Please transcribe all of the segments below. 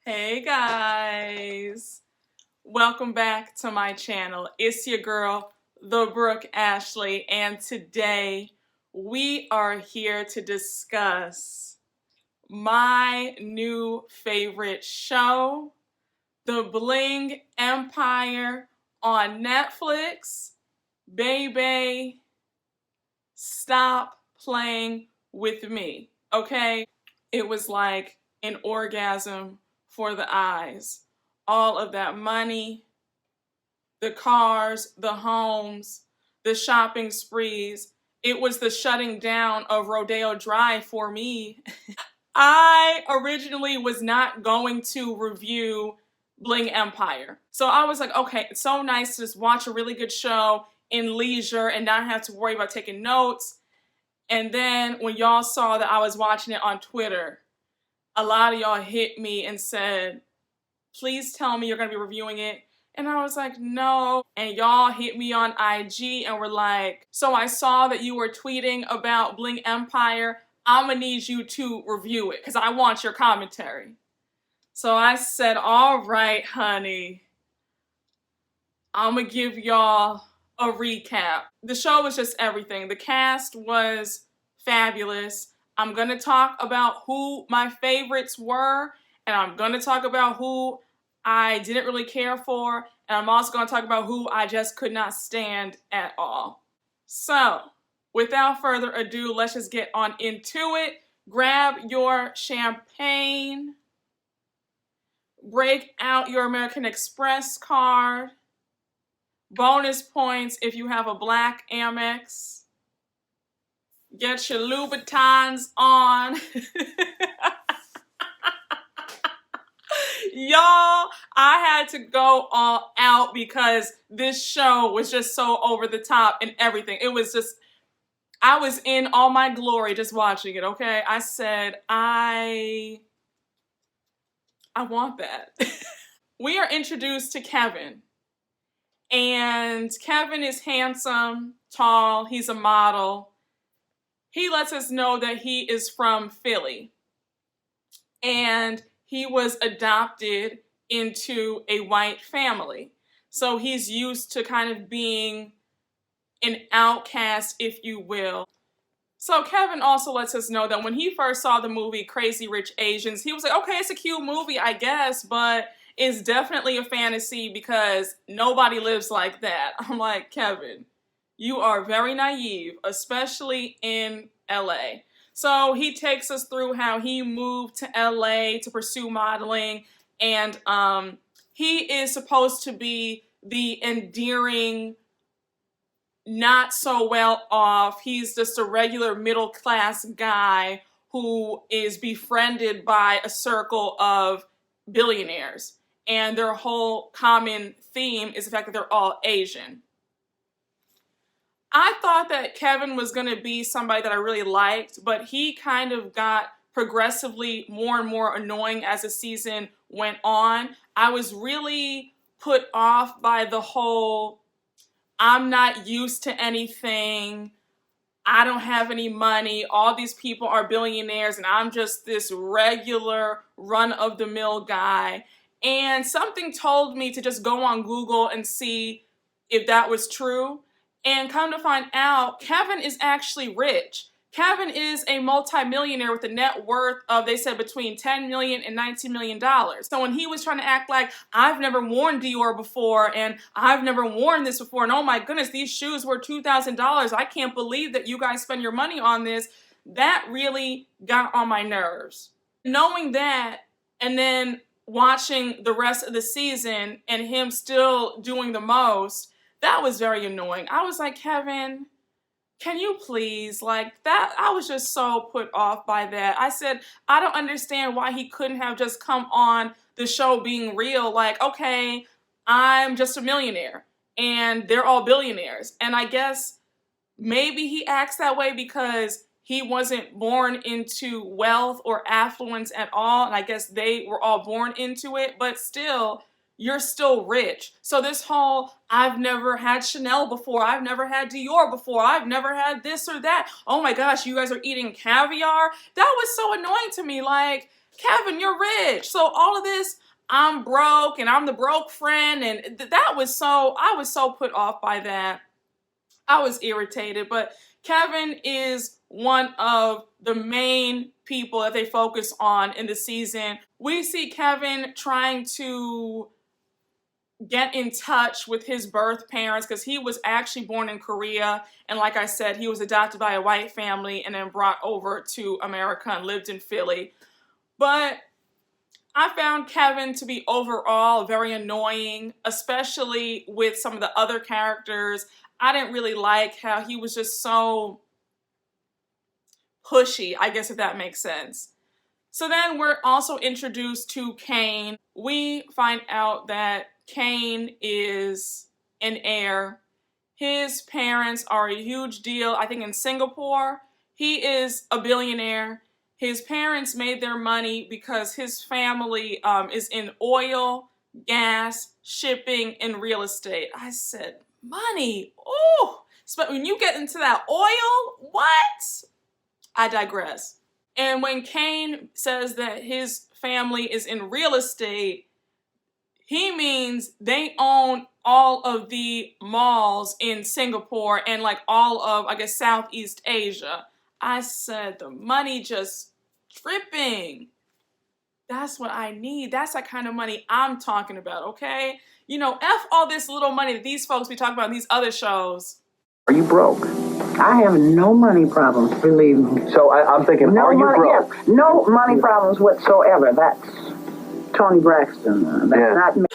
Hey guys, welcome back to my channel. It's your girl, the Brooke Ashley, and today we are here to discuss my new favorite show, the Bling Empire on Netflix. Baby, stop playing with me, okay? It was like an orgasm for the eyes. All of that money, the cars, the homes, the shopping sprees. It was the shutting down of Rodeo Drive for me. I originally was not going to review Bling Empire. So I was like, okay, it's so nice to just watch a really good show in leisure and not have to worry about taking notes. And then when y'all saw that I was watching it on Twitter, a lot of y'all hit me and said, please tell me you're going to be reviewing it. And I was like, no. And y'all hit me on IG and were like, so I saw that you were tweeting about Bling Empire. I'm going to need you to review it because I want your commentary. So I said, all right, honey. I'm going to give y'all a recap. The show was just everything. The cast was fabulous. I'm going to talk about who my favorites were, and I'm going to talk about who I didn't really care for, and I'm also going to talk about who I just could not stand at all. So, without further ado, let's just get on into it. Grab your champagne, break out your American Express card, bonus points if you have a black Amex. Get your Louboutins on. Y'all, I had to go all out because this show was just so over the top and everything. It was just, I was in all my glory just watching it, okay? I said, I want that. We are introduced to Kevin. And Kevin is handsome, tall, he's a model. He lets us know that he is from Philly. And he was adopted into a white family. So he's used to kind of being an outcast, if you will. So Kevin also lets us know that when he first saw the movie Crazy Rich Asians, he was like, okay, it's a cute movie, I guess, but it's definitely a fantasy because nobody lives like that. I'm like, Kevin, you are very naive, especially in LA. So he takes us through how he moved to LA to pursue modeling, and he is supposed to be the endearing, not so well off. He's just a regular middle class guy who is befriended by a circle of billionaires. And their whole common theme is the fact that they're all Asian. I thought that Kevin was going to be somebody that I really liked, but he kind of got progressively more and more annoying as the season went on. I was really put off by the whole, I'm not used to anything, I don't have any money, all these people are billionaires, and I'm just this regular run-of-the-mill guy. And something told me to just go on Google and see if that was true. And come to find out, Kevin is actually rich. Kevin is a multimillionaire with a net worth of, they said, between $10 million and $19 million. So when he was trying to act like, I've never worn Dior before, and I've never worn this before, and oh my goodness, these shoes were $2,000. I can't believe that you guys spend your money on this. That really got on my nerves. Knowing that, and then watching the rest of the season, and him still doing the most, that was very annoying. I was like, Kevin, can you please, like that? I was just so put off by that. I said, I don't understand why he couldn't have just come on the show being real. Like, okay, I'm just a millionaire and they're all billionaires. And I guess maybe he acts that way because he wasn't born into wealth or affluence at all. And I guess they were all born into it, but still, you're still rich. So this whole, I've never had Chanel before, I've never had Dior before, I've never had this or that, oh my gosh, you guys are eating caviar? That was so annoying to me. Like, Kevin, you're rich. So all of this, I'm broke and I'm the broke friend. And I was so put off by that. I was irritated, but Kevin is one of the main people that they focus on in the season. We see Kevin trying to get in touch with his birth parents because he was actually born in Korea. And like I said, he was adopted by a white family and then brought over to America and lived in Philly. But I found Kevin to be overall very annoying, especially with some of the other characters. I didn't really like how he was just so pushy, I guess, if that makes sense. So then we're also introduced to Kane. We find out that Kane is an heir. His parents are a huge deal, I think, in Singapore. He is a billionaire. His parents made their money because his family is in oil, gas, shipping, and real estate. I said, money, ooh. But when you get into that oil, what? I digress. And when Kane says that his family is in real estate, he means they own all of the malls in Singapore and like all of, I guess, Southeast Asia. I said, the money just dripping. That's what I need. That's the kind of money I'm talking about, okay? You know, F all this little money that these folks be talking about in these other shows. Are you broke? I have no money problems, believe me. So I'm thinking, no are you money, broke? Yeah, no money problems whatsoever. That's Tony Braxton. That's not me.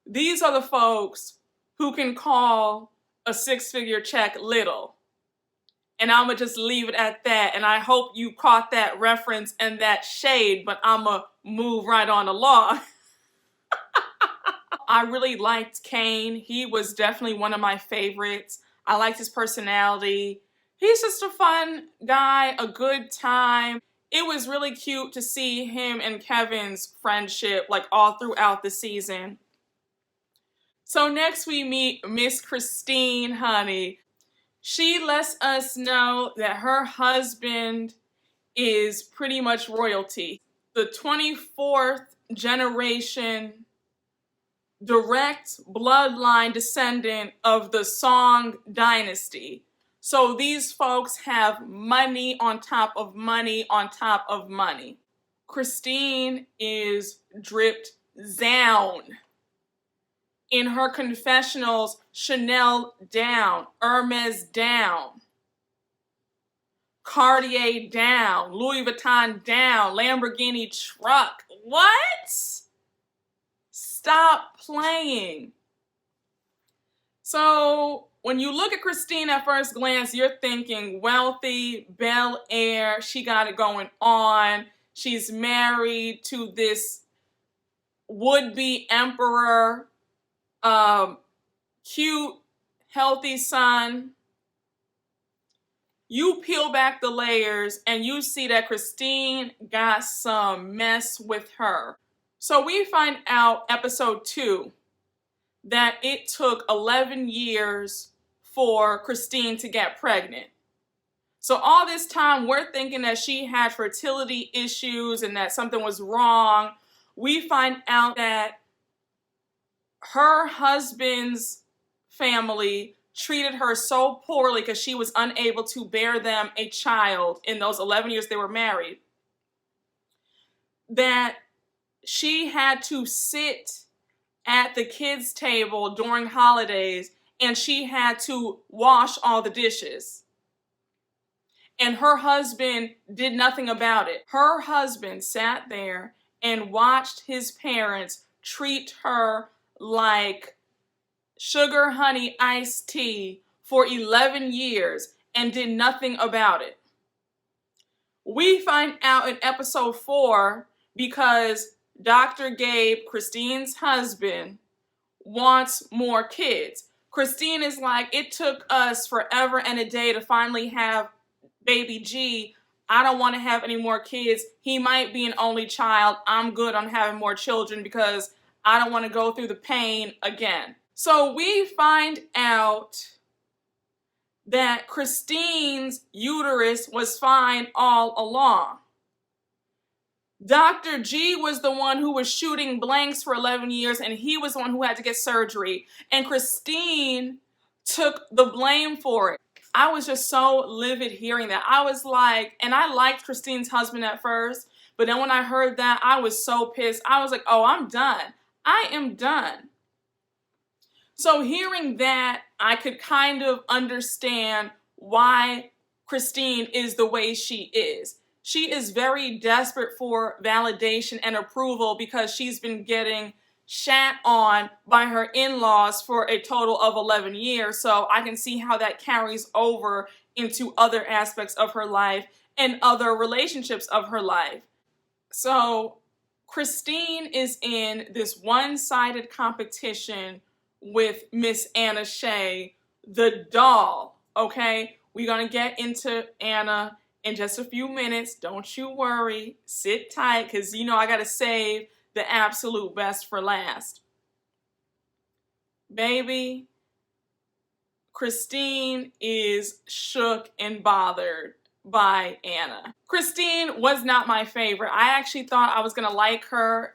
These are the folks who can call a six-figure check little. And I'm going to just leave it at that. And I hope you caught that reference and that shade, but I'm going to move right on along. I really liked Kane. He was definitely one of my favorites. I liked his personality. He's just a fun guy, a good time. It was really cute to see him and Kevin's friendship like all throughout the season. So next we meet Miss Christine, honey. She lets us know that her husband is pretty much royalty. The 24th generation direct bloodline descendant of the Song dynasty. So these folks have money on top of money on top of money. Christine is dripped down. In her confessionals, Chanel down, Hermes down, Cartier down, Louis Vuitton down, Lamborghini truck. What? Stop playing. So when you look at Christine at first glance, you're thinking wealthy, Bel Air, she got it going on. She's married to this would-be emperor, cute, healthy son. You peel back the layers and you see that Christine got some mess with her. So we find out episode 2 that it took 11 years for Christine to get pregnant. So all this time we're thinking that she had fertility issues and that something was wrong. We find out that her husband's family treated her so poorly because she was unable to bear them a child in those 11 years they were married, that she had to sit at the kids' table during holidays and she had to wash all the dishes. And her husband did nothing about it. Her husband sat there and watched his parents treat her like sugar, honey, iced tea for 11 years and did nothing about it. We find out in episode 4 because Dr. Gabe, Christine's husband, wants more kids. Christine is like, it took us forever and a day to finally have baby G. I don't want to have any more kids. He might be an only child. I'm good on having more children because I don't want to go through the pain again. So we find out that Christine's uterus was fine all along. Dr. G was the one who was shooting blanks for 11 years, and he was the one who had to get surgery. And Christine took the blame for it. I was just so livid hearing that. I was like, and I liked Christine's husband at first, but then when I heard that, I was so pissed. I was like, oh, I'm done. I am done. So hearing that, I could kind of understand why Christine is the way she is. She is very desperate for validation and approval because she's been getting shat on by her in-laws for a total of 11 years. So I can see how that carries over into other aspects of her life and other relationships of her life. So Christine is in this one-sided competition with Miss Anna Shay, the doll, okay? We're going to get into Anna in just a few minutes. Don't you worry. Sit tight, because you know I got to save the absolute best for last. Baby, Christine is shook and bothered by Anna. Christine was not my favorite. I actually thought I was going to like her.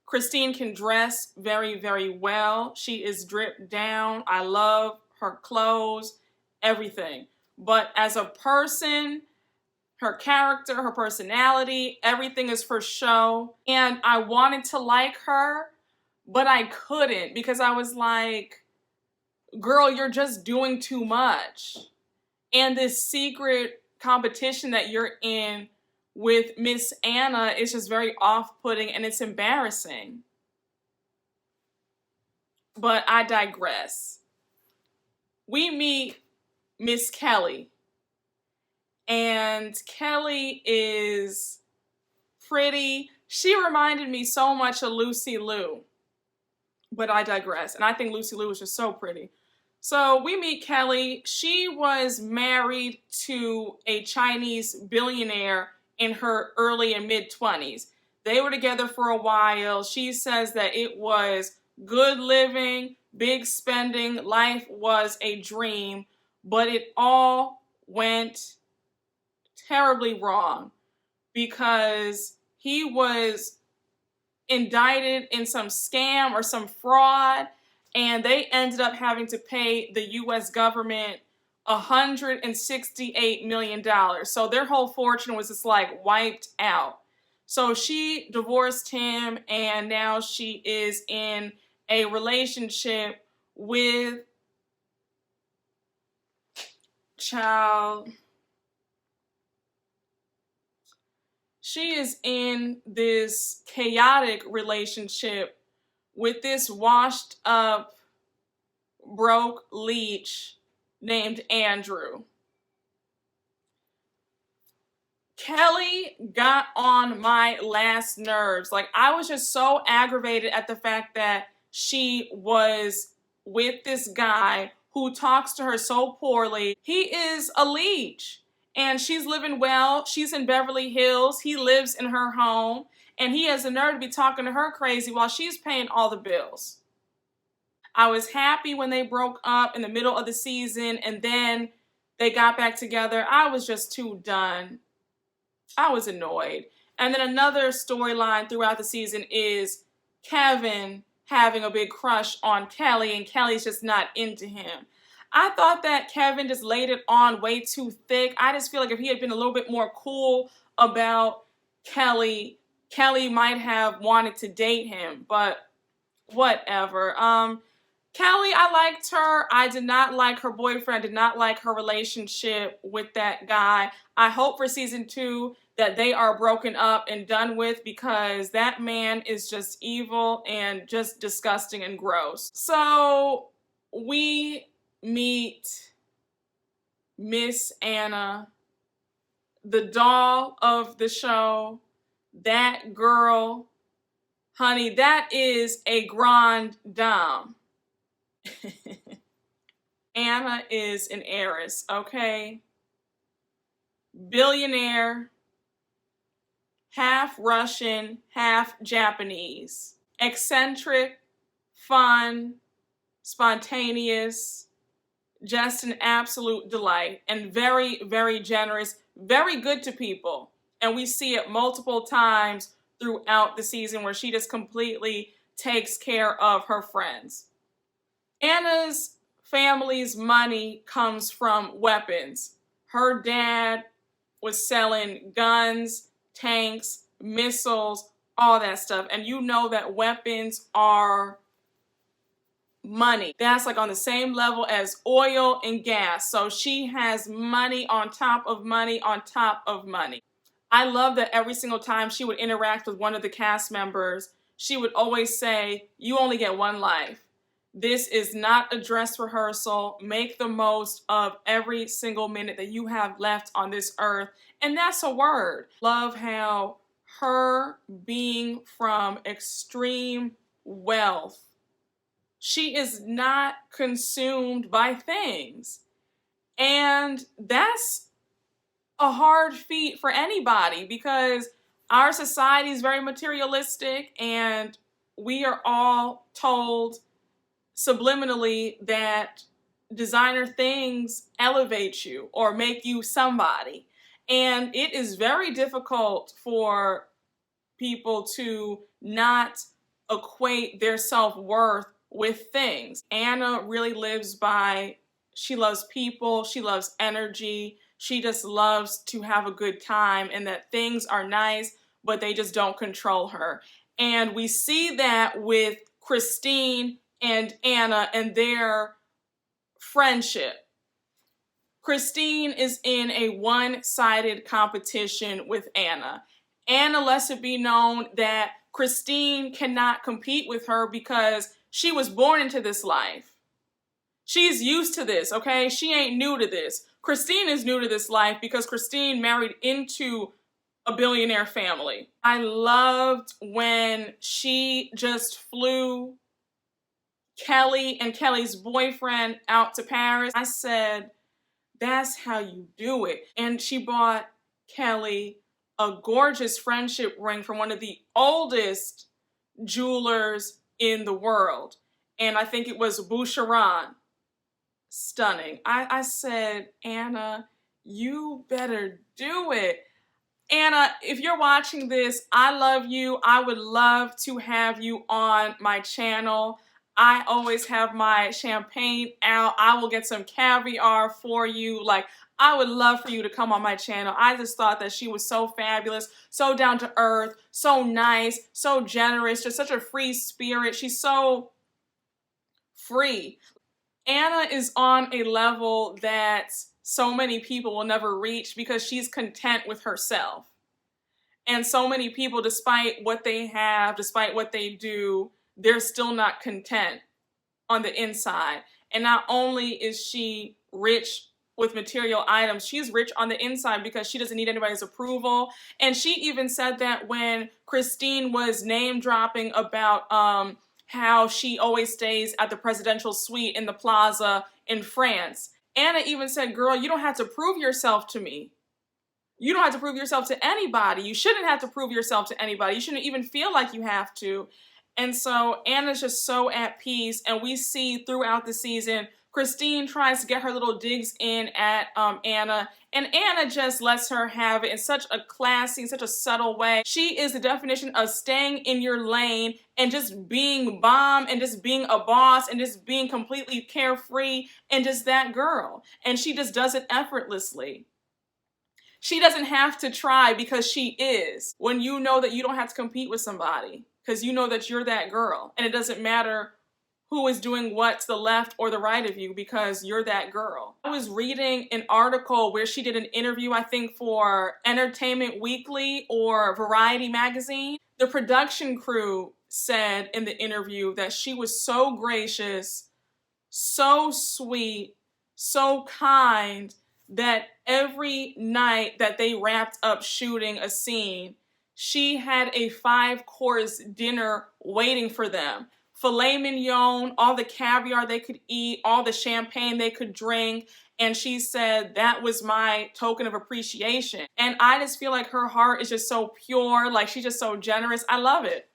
Christine can dress very, very well. She is dripped down. I love her clothes, everything. But as a person, her character, her personality, everything is for show. And I wanted to like her, but I couldn't because I was like, girl, you're just doing too much. And this secret competition that you're in with Miss Anna is just very off-putting and it's embarrassing. But I digress. We meet Miss Kelly. And Kelly is pretty. She reminded me so much of Lucy Liu. But I digress. And I think Lucy Liu was just so pretty. So we meet Kelly. She was married to a Chinese billionaire in her early and mid-20s. They were together for a while. She says that it was good living, big spending, life was a dream, but it all went terribly wrong because he was indicted in some scam or some fraud, and they ended up having to pay the U.S. government $168 million. So their whole fortune was just like wiped out. So she divorced him, and now she is in a relationship with She is in this chaotic relationship with this washed up, broke leech named Andrew. Kelly got on my last nerves. Like, I was just so aggravated at the fact that she was with this guy who talks to her so poorly. He is a leech. And she's living well. She's in Beverly Hills. He lives in her home. And he has the nerve to be talking to her crazy while she's paying all the bills. I was happy when they broke up in the middle of the season and then they got back together. I was just too done. I was annoyed. And then another storyline throughout the season is Kevin having a big crush on Kelly and Kelly's just not into him. I thought that Kevin just laid it on way too thick. I just feel like if he had been a little bit more cool about Kelly, Kelly might have wanted to date him, but whatever. Kelly, I liked her. I did not like her boyfriend. I did not like her relationship with that guy. I hope for season 2 that they are broken up and done with because that man is just evil and just disgusting and gross. So we meet Miss Anna, the doll of the show. That girl, honey, that is a grande dame. Anna is an heiress, okay? Billionaire, half Russian, half Japanese. Eccentric, fun, spontaneous, just an absolute delight, and very, very generous, very good to people. And we see it multiple times throughout the season where she just completely takes care of her friends. Anna's family's money comes from weapons. Her dad was selling guns, tanks, missiles, all that stuff. And you know that weapons are money. That's like on the same level as oil and gas. So she has money on top of money on top of money. I love that every single time she would interact with one of the cast members, she would always say, "You only get one life. This is not a dress rehearsal. Make the most of every single minute that you have left on this earth." And that's a word. Love how her being from extreme wealth, she is not consumed by things. And that's a hard feat for anybody because our society is very materialistic and we are all told subliminally that designer things elevate you or make you somebody. And it is very difficult for people to not equate their self-worth with things. Anna really lives by, she loves people, she loves energy, she just loves to have a good time and that things are nice, but they just don't control her. And we see that with Christine and Anna and their friendship. Christine is in a one-sided competition with Anna. Anna lets it be known that Christine cannot compete with her because she was born into this life. She's used to this, okay? She ain't new to this. Christine is new to this life because Christine married into a billionaire family. I loved when she just flew Kelly and Kelly's boyfriend out to Paris. I said, that's how you do it. And she bought Kelly a gorgeous friendship ring from one of the oldest jewelers in the world. And I think it was Boucheron. Stunning. I said, Anna, you better do it. Anna, if you're watching this, I love you. I would love to have you on my channel. I always have my champagne out. I will get some caviar for you. Like, I would love for you to come on my channel. I just thought that she was so fabulous, so down to earth, so nice, so generous, just such a free spirit. She's so free. Anna is on a level that so many people will never reach because she's content with herself. And so many people, despite what they have, despite what they do, they're still not content on the inside. And not only is she rich with material items, she's rich on the inside because she doesn't need anybody's approval. And she even said that when Christine was name dropping about how she always stays at the presidential suite in the plaza in France. Anna even said, girl, you don't have to prove yourself to me. You don't have to prove yourself to anybody. You shouldn't have to prove yourself to anybody. You shouldn't even feel like you have to. And so Anna's just so at peace. And we see throughout the season, Christine tries to get her little digs in at Anna. And Anna just lets her have it in such a classy, such a subtle way. She is the definition of staying in your lane and just being bomb and just being a boss and just being completely carefree and just that girl. And she just does it effortlessly. She doesn't have to try because she is. When you know that you don't have to compete with somebody because you know that you're that girl. And it doesn't matter who is doing what to the left or the right of you because you're that girl. I was reading an article where she did an interview, I think for Entertainment Weekly or Variety magazine. The production crew said in the interview that she was so gracious, so sweet, so kind, that every night that they wrapped up shooting a scene, she had a 5-course dinner waiting for them. Filet mignon, all the caviar they could eat, all the champagne they could drink. And she said, that was my token of appreciation. And I just feel like her heart is just so pure, like she's just so generous. I love it.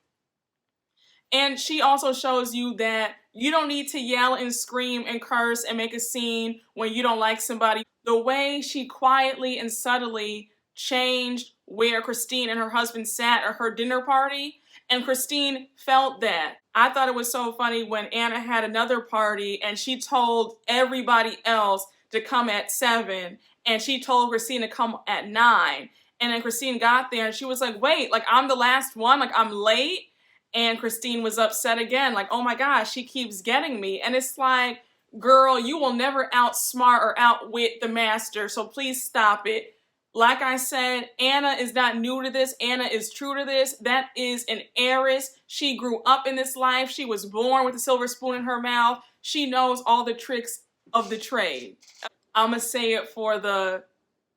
And she also shows you that you don't need to yell and scream and curse and make a scene when you don't like somebody. The way she quietly and subtly changed where Christine and her husband sat at her dinner party, and Christine felt that. I thought it was so funny when Anna had another party and she told everybody else to come at 7, and she told Christine to come at 9. And then Christine got there and she was like, wait, like I'm the last one, like I'm late? And Christine was upset again, like, oh my gosh, she keeps getting me. And it's like, girl, you will never outsmart or outwit the master, so please stop it. Like I said, Anna is not new to this. Anna is true to this. That is an heiress. She grew up in this life. She was born with a silver spoon in her mouth. She knows all the tricks of the trade. I'm going to say it for the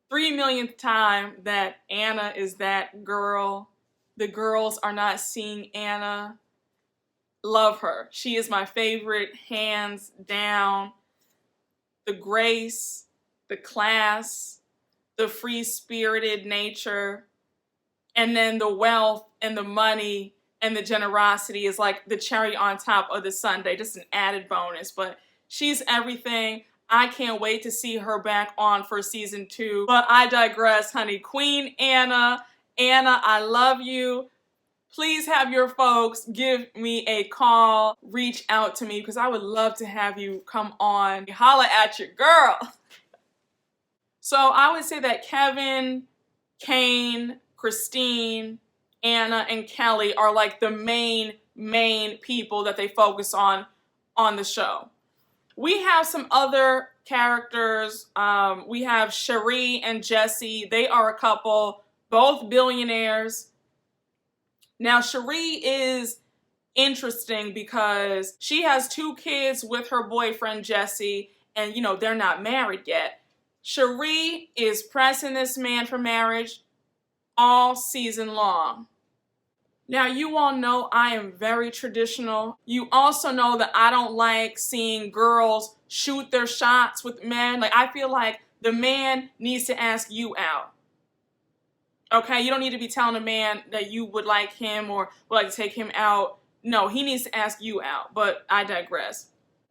3 millionth time that Anna is that girl. The girls are not seeing Anna. Love her. She is my favorite, hands down. The grace, the class, the free-spirited nature, and then the wealth and the money and the generosity is like the cherry on top of the sundae, just an added bonus. But she's everything. I can't wait to see her back on for season 2. But I digress, honey. Queen Anna. Anna, I love you. Please have your folks give me a call. Reach out to me because I would love to have you come on. Holla at your girl. So I would say that Kevin, Kane, Christine, Anna, and Kelly are like the main people that they focus on the show. We have some other characters. We have Cherie and Jesse. They are a couple, both billionaires. Now, Cherie is interesting because she has 2 kids with her boyfriend, Jesse, and, you know, they're not married yet. Cherie is pressing this man for marriage all season long. Now, you all know I am very traditional. You also know that I don't like seeing girls shoot their shots with men. Like, I feel like the man needs to ask you out. Okay, you don't need to be telling a man that you would like him or would like to take him out. No, he needs to ask you out, but I digress.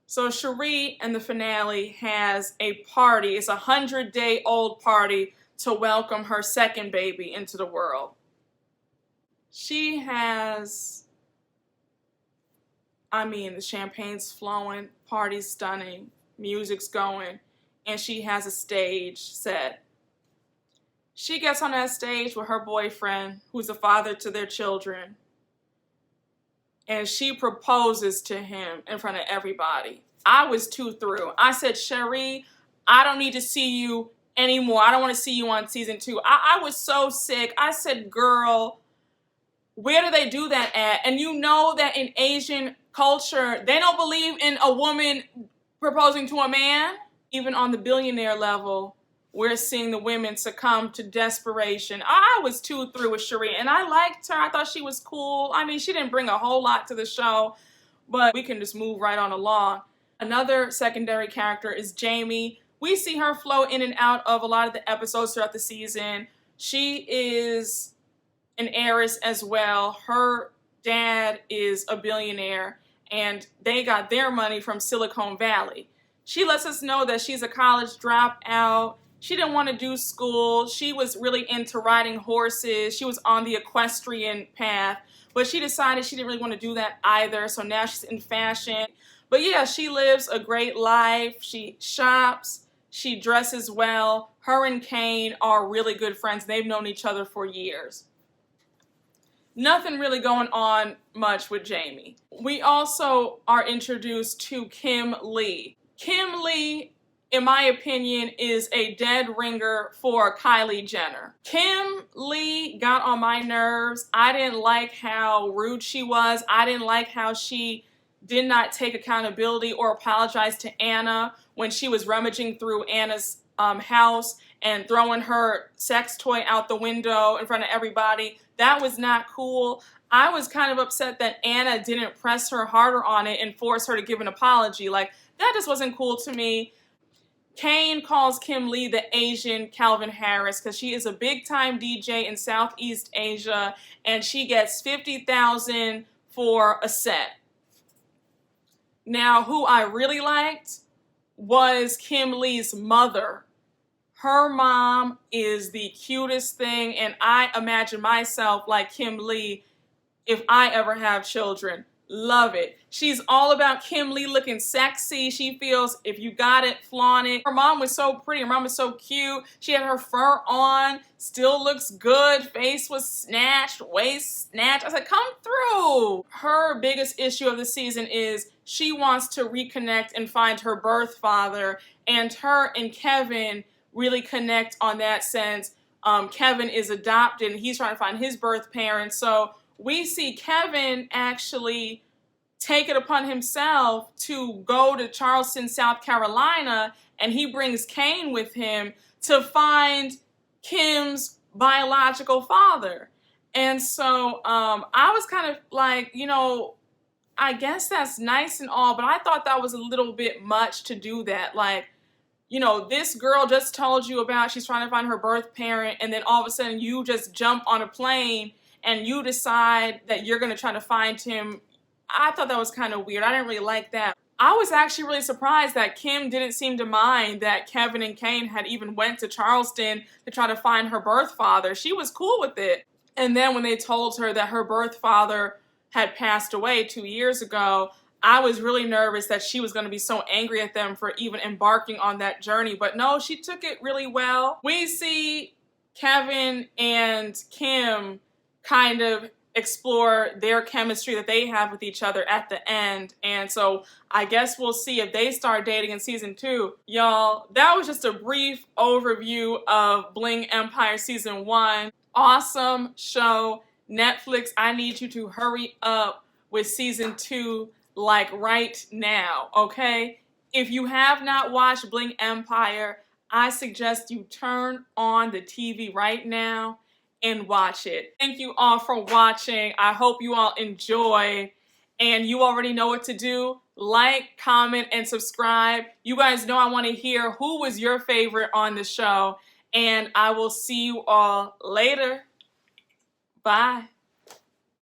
So Cherie in the finale has a party. It's a 100-day-old party to welcome her second baby into the world. She has, the champagne's flowing, party's stunning, music's going, and she has a stage set. She gets on that stage with her boyfriend, who's the father to their children, and she proposes to him in front of everybody. I was too through. I said, Cherie, I don't need to see you anymore. I don't want to see you on season 2. I was so sick. I said, girl, where do they do that at? And you know that in Asian culture, they don't believe in a woman proposing to a man. Even on the billionaire level, we're seeing the women succumb to desperation. I was too through with Cherie, and I liked her. I thought she was cool. She didn't bring a whole lot to the show, but we can just move right on along. Another secondary character is Jamie. We see her flow in and out of a lot of the episodes throughout the season. She is an heiress as well. Her dad is a billionaire, and they got their money from Silicon Valley. She lets us know that she's a college dropout. She didn't want to do school. She was really into riding horses. She was on the equestrian path, but she decided she didn't really want to do that either. So now she's in fashion. But yeah, she lives a great life. She shops. She dresses well. Her and Kane are really good friends. They've known each other for years. Nothing really going on much with Jamie. We also are introduced to Kim Lee. Kim Lee, in my opinion, is a dead ringer for Kylie Jenner. Kim Lee got on my nerves. I didn't like how rude she was. I didn't like how she did not take accountability or apologize to Anna when she was rummaging through Anna's house and throwing her sex toy out the window in front of everybody. That was not cool. I was kind of upset that Anna didn't press her harder on it and force her to give an apology. Like, that just wasn't cool to me. Kane calls Kim Lee the Asian Calvin Harris because she is a big-time DJ in Southeast Asia, and she gets $50,000 for a set. Now, who I really liked was Kim Lee's mother. Her mom is the cutest thing, and I imagine myself like Kim Lee if I ever have children. Love it. She's all about Kim Lee looking sexy. She feels if you got it, flaunt it. Her mom was so pretty. Her mom was so cute. She had her fur on. Still looks good. Face was snatched. Waist snatched. I said, come through. Her biggest issue of the season is she wants to reconnect and find her birth father. And her and Kevin really connect on that sense. Kevin is adopted and he's trying to find his birth parents. So we see Kevin actually take it upon himself to go to Charleston, South Carolina, and he brings Kane with him to find Kim's biological father. And so I was kind of like, you know, I guess that's nice and all, but I thought that was a little bit much to do that. Like, you know, this girl just told you about she's trying to find her birth parent, and then all of a sudden you just jump on a plane and you decide that you're going to try to find him. I thought that was kind of weird. I didn't really like that. I was actually really surprised that Kim didn't seem to mind that Kevin and Kane had even went to Charleston to try to find her birth father. She was cool with it. And then when they told her that her birth father had passed away 2 years ago, I was really nervous that she was going to be so angry at them for even embarking on that journey. But no, she took it really well. We see Kevin and Kim kind of explore their chemistry that they have with each other at the end. And so I guess we'll see if they start dating in season 2. Y'all, that was just a brief overview of Bling Empire season 1. Awesome show. Netflix, I need you to hurry up with season 2 like right now, okay? If you have not watched Bling Empire, I suggest you turn on the TV right now and watch it. Thank you all for watching. I hope you all enjoy, and you already know what to do. Like, comment, and subscribe. You guys know I want to hear who was your favorite on the show, and I will see you all later. Bye.